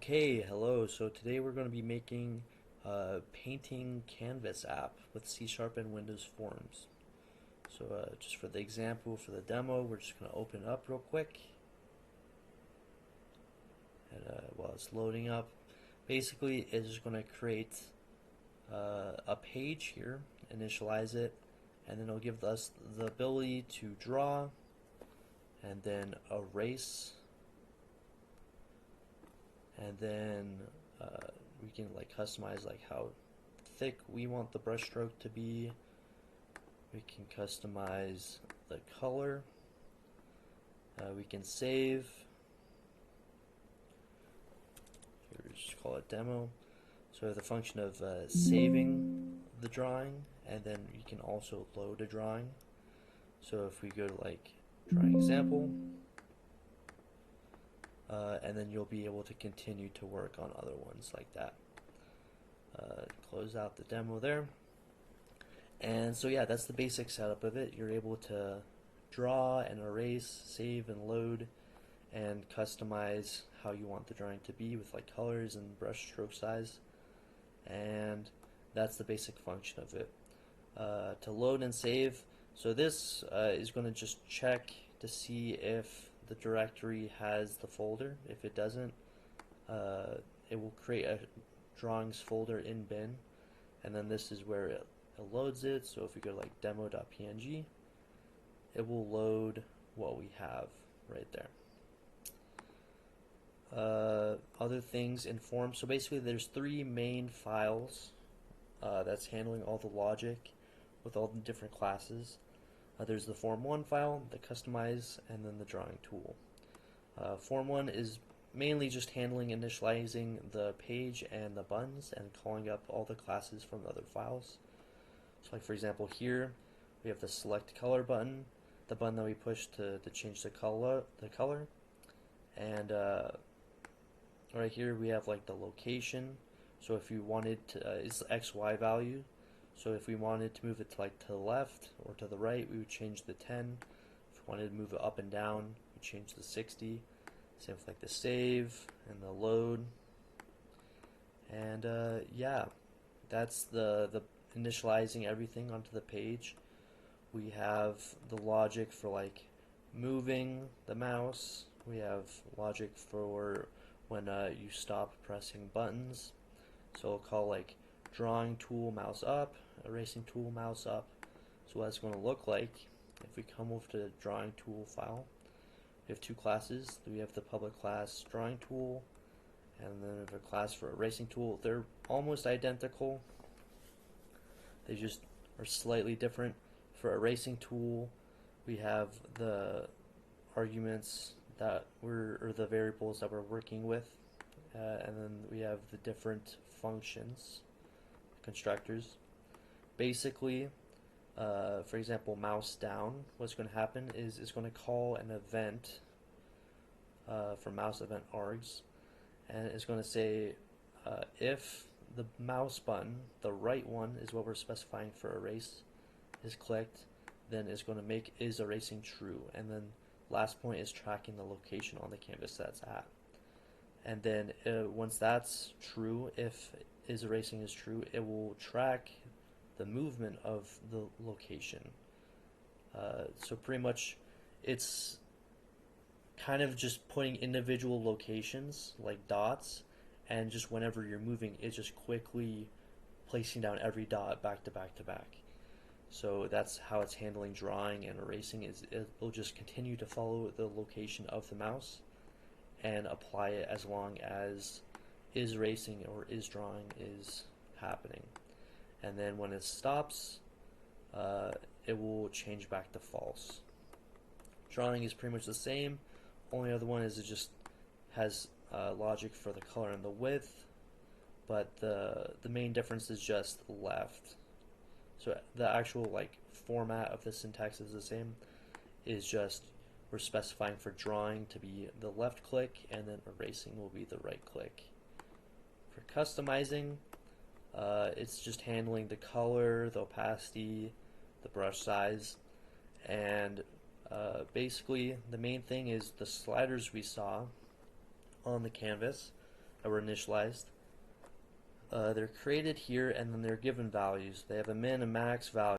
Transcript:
Okay, hello. So today we're going to be making a painting canvas app with C Sharp and Windows Forms. So just for the example, for the demo, we're just going to open it up real quick. And while it's loading up, basically it's just going to create a page here, initialize it, and then it'll give us the ability to draw and then erase, and then we can like customize like how thick we want the brush stroke to be. We can customize the color. We can save. Here we just call it demo. So we have the function of saving the drawing, and then you can also load a drawing. So if we go to like drawing example, and then you'll be able to continue to work on other ones like that. Close out the demo there. And so yeah, that's the basic setup of it. You're able to draw and erase, save and load, and customize how you want the drawing to be with like colors and brush stroke size. And that's the basic function of it. To load and save, so this is going to just check to see if the directory has the folder. If it doesn't, it will create a drawings folder in bin, and then this is where it loads it. So if we go to like demo.png, it will load what we have right there. Other things in form. So basically there's three main files that's handling all the logic with all the different classes. There's the form 1 file, the customize, and then the drawing tool. Form 1 is mainly just handling initializing the page and the buttons and calling up all the classes from the other files. So like for example here we have the select color button, the button that we push to change the color, and right here we have like the location. So if you wanted to, it's XY value. So if we wanted to move it to like to the left or to the right, we would change the 10. If we wanted to move it up and down, we change the 60. Same with like the save and the load. And yeah, that's the initializing everything onto the page. We have the logic for like moving the mouse. We have logic for when you stop pressing buttons. So we'll call like drawing tool mouse up, erasing tool mouse up. So what it's going to look like if we come over to the drawing tool file, we have two classes. We have the public class drawing tool, and then we have a class for erasing tool. They're almost identical. They just are slightly different. For erasing tool, we have the arguments that or the variables that we're working with, and then we have the different functions, constructors. Basically, for example, mouse down, what's going to happen is it's going to call an event for mouse event args, and it's going to say if the mouse button, the right one is what we're specifying for erase, is clicked, then it's going to make is erasing true, and then last point is tracking the location on the canvas that's at. And then once that's true, if is erasing is true, it will track the movement of the location. So pretty much it's kind of just putting individual locations like dots, and just whenever you're moving, it's just quickly placing down every dot back to back to back. So that's how it's handling drawing and erasing. Is it will just continue to follow the location of the mouse and apply it as long as is erasing or is drawing is happening. And then when it stops, it will change back to false. Drawing is pretty much the same. Only other one is it just has logic for the color and the width, but the main difference is just left. So the actual like format of the syntax is the same. Is just we're specifying for drawing to be the left click, and then erasing will be the right click. For customizing, it's just handling the color, the opacity, the brush size, and basically the main thing is the sliders we saw on the canvas. were initialized. They're created here, and then they're given values. They have a min and max value.